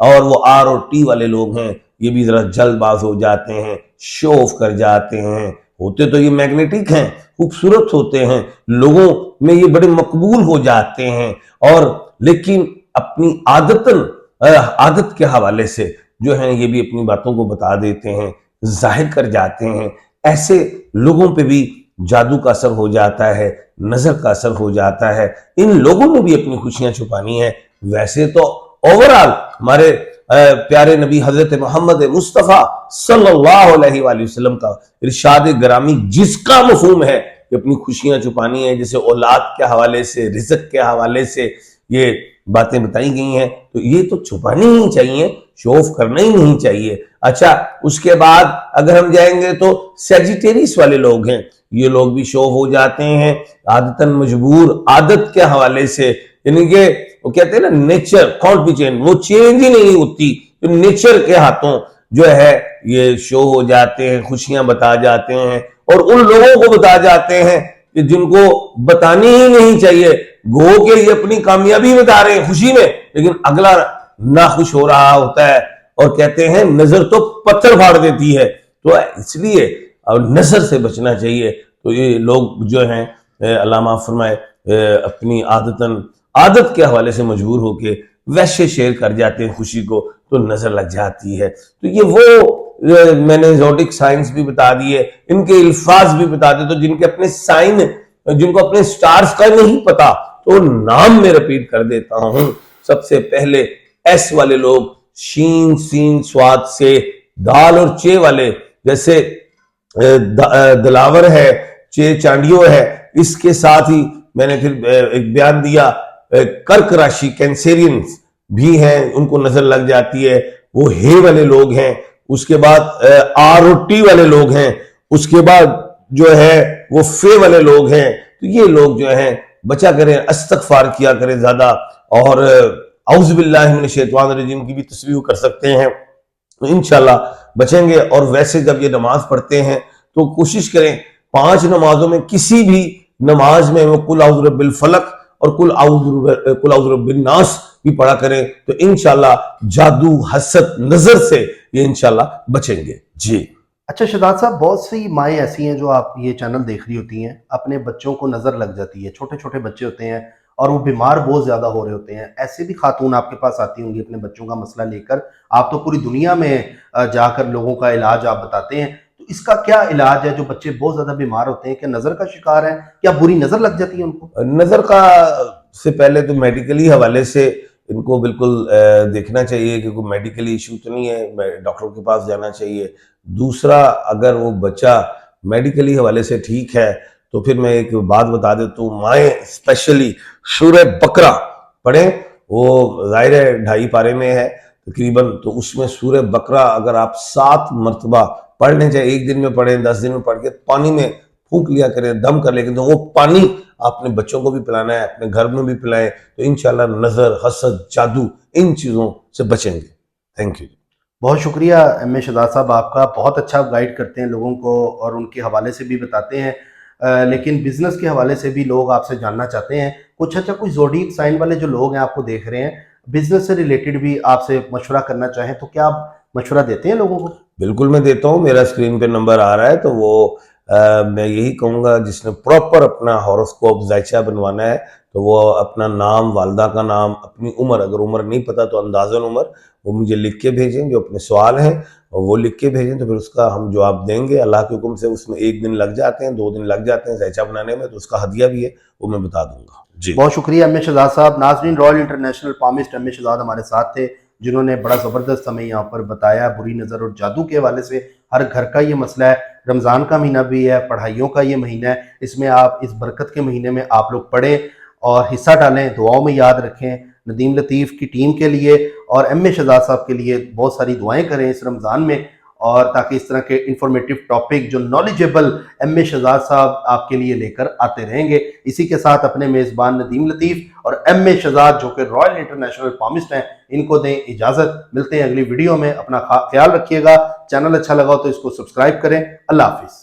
اور وہ آر اور ٹی والے لوگ ہیں یہ بھی ذرا جلد باز ہو جاتے ہیں, شو آف کر جاتے ہیں. ہوتے تو یہ میگنیٹک ہیں, خوبصورت ہوتے ہیں, لوگوں میں یہ بڑے مقبول ہو جاتے ہیں, اور لیکن اپنی عادت کے حوالے سے جو ہیں یہ بھی اپنی باتوں کو بتا دیتے ہیں, ظاہر کر جاتے ہیں. ایسے لوگوں پہ بھی جادو کا اثر ہو جاتا ہے, نظر کا اثر ہو جاتا ہے. ان لوگوں نے بھی اپنی خوشیاں چھپانی ہیں. ویسے تو اوورال ہمارے پیارے نبی حضرت محمد مصطفیٰ صلی اللہ علیہ وآلہ وسلم کا ارشاد گرامی جس کا مفہوم ہے کہ اپنی خوشیاں چھپانی ہیں, جیسے اولاد کے حوالے سے, رزق کے حوالے سے یہ باتیں بتائی گئی ہیں, تو یہ تو چھپانی ہی چاہیے, شو آف کرنا ہی نہیں چاہیے. اچھا, اس کے بعد اگر ہم جائیں گے تو سیجیٹیریس والے لوگ ہیں, یہ لوگ بھی شو ہو جاتے ہیں عادتاً مجبور, عادت کے حوالے سے, یعنی کہ وہ کہتے ہیں نا نیچر کانٹ بی چینج, وہ چینج ہی نہیں ہوتی, نیچر کے ہاتھوں جو ہے یہ شو ہو جاتے ہیں, خوشیاں بتا جاتے ہیں, اور ان لوگوں کو بتا جاتے ہیں کہ جن کو بتانی ہی نہیں چاہیے. گو کہ یہ اپنی کامیابی بتا رہے ہیں خوشی میں, لیکن اگلا ناخوش ہو رہا ہوتا ہے, اور کہتے ہیں نظر تو پتھر پھاڑ دیتی ہے. تو اس لیے نظر سے بچنا چاہیے. تو یہ لوگ جو ہیں اللہ معاف فرمائے اپنی عادت کے حوالے سے مجبور ہو کے ویسے شیئر کر جاتے ہیں خوشی کو, تو نظر لگ جاتی ہے. تو یہ وہ میں نے زوڈک سائنس بھی بتا دی ہے, ان کے الفاظ بھی بتا دے, تو جن کے اپنے سائن, جن کو اپنے سٹارز کا نہیں پتا, تو نام میں رپیٹ کر دیتا ہوں. سب سے پہلے ایس والے لوگ, شین سین سواد سے, دال اور چے والے, جیسے دلاور ہے, چے چانڈیو ہے. اس کے ساتھ ہی میں نے پھر ایک بیان دیا, کرک راشی کینسیرینز بھی ہیں, ان کو نظر لگ جاتی ہے, وہ ہے والے لوگ ہیں. اس کے بعد آر اور ٹی والے لوگ ہیں. اس کے بعد جو ہے وہ فے والے لوگ ہیں. تو یہ لوگ جو ہیں بچا کریں, استغفار کیا کریں زیادہ, اور اعوذ باللہ من الشیطان الرجیم کی بھی تسبیح کر سکتے ہیں, انشاءاللہ بچیں گے. اور ویسے جب یہ نماز پڑھتے ہیں تو کوشش کریں 5 نمازوں میں کسی بھی نماز میں وہ قل اعوذ برب الفلق اور قل اعوذ برب الناس بھی پڑھا کریں, تو انشاءاللہ جادو, حسد, نظر سے یہ انشاءاللہ بچیں گے. جی اچھا شہزاد صاحب, بہت سی مائیں ایسی ہیں جو آپ یہ چینل دیکھ رہی ہوتی ہیں, اپنے بچوں کو نظر لگ جاتی ہے, چھوٹے چھوٹے بچے ہوتے ہیں اور وہ بیمار بہت زیادہ ہو رہے ہوتے ہیں. ایسے بھی خاتون آپ کے پاس آتی ہوں گی اپنے بچوں کا مسئلہ لے کر, آپ تو پوری دنیا میں جا کر لوگوں کا علاج آپ بتاتے ہیں, تو اس کا کیا علاج ہے؟ جو بچے بہت زیادہ بیمار ہوتے ہیں, کیا نظر کا شکار ہیں, کیا بری نظر لگ جاتی ہے ان کو؟ نظر کا سے پہلے تو میڈیکلی حوالے سے ان کو بالکل دیکھنا چاہیے کہ کوئی میڈیکلی ایشو تو نہیں ہے, ڈاکٹر کے پاس جانا چاہیے. دوسرا, اگر وہ بچہ میڈیکلی حوالے سے ٹھیک ہے تو پھر میں ایک بات بتا دیتا ہوں, مائیں اسپیشلی سورہ بقرہ پڑھیں. وہ ظاہر ہے 2.5 پارے میں ہے تقریباً, تو اس میں سورہ بقرہ اگر آپ 7 مرتبہ پڑھ لیں, چاہے 1 دن میں پڑھیں, 10 دن میں پڑھ کے پانی میں پھونک لیا کریں, دم کر لیں, تو وہ پانی آپ نے بچوں کو بھی پلانا ہے, اپنے گھر میں بھی پلائیں, تو انشاءاللہ نظر, حسد, جادو, ان چیزوں سے بچیں گے. Thank you. بہت شکریہ ایم اے شہزاد صاحب آپ کا, بہت اچھا گائیڈ کرتے ہیں لوگوں کو اور ان کے حوالے سے بھی بتاتے ہیں, لیکن بزنس کے حوالے سے بھی لوگ آپ سے جاننا چاہتے ہیں کچھ. اچھا, کچھ زوڈیک سائن والے جو لوگ ہیں آپ کو دیکھ رہے ہیں, بزنس سے ریلیٹڈ بھی آپ سے مشورہ کرنا چاہیں تو کیا آپ مشورہ دیتے ہیں لوگوں کو؟ بالکل میں دیتا ہوں, میرا اسکرین پہ نمبر آ رہا ہے, تو وہ میں یہی کہوں گا جس نے پراپر اپنا ہاروسکوپ ذائچہ بنوانا ہے تو وہ اپنا نام, والدہ کا نام, اپنی عمر, اگر عمر نہیں پتا تو اندازاً عمر, وہ مجھے لکھ کے بھیجیں. جو اپنے سوال ہیں وہ لکھ کے بھیجیں, تو پھر اس کا ہم جواب دیں گے. اللہ کے حکم سے اس میں 1 دن لگ جاتے ہیں, 2 دن لگ جاتے ہیں ذائچہ بنانے میں, تو اس کا ہدیہ بھی ہے وہ میں بتا دوں گا. جی بہت شکریہ ایم اے شہزاد صاحب. ناظرین, رائل انٹرنیشنل پامسٹ ایم اے شہزاد ہمارے ساتھ تھے, جنہوں نے بڑا زبردست ہمیں یہاں پر بتایا بری نظر اور جادو کے حوالے سے. ہر گھر کا یہ مسئلہ ہے, رمضان کا مہینہ بھی ہے, پڑھائیوں کا یہ مہینہ ہے, اس میں آپ اس برکت کے مہینے میں آپ لوگ پڑھیں اور حصہ ڈالیں, دعاؤں میں یاد رکھیں. ندیم لطیف کی ٹیم کے لیے اور ایم اے شہزاد صاحب کے لیے بہت ساری دعائیں کریں اس رمضان میں, اور تاکہ اس طرح کے انفارمیٹیو ٹاپک جو نالجیبل ایم اے شہزاد صاحب آپ کے لیے لے کر آتے رہیں گے. اسی کے ساتھ اپنے میزبان ندیم لطیف اور ایم اے شہزاد جو کہ رائل انٹرنیشنل پامسٹ ہیں, ان کو دیں اجازت. ملتے ہیں اگلی ویڈیو میں, اپنا خیال رکھیے گا. چینل اچھا لگا ہو تو اس کو سبسکرائب کریں. اللہ حافظ.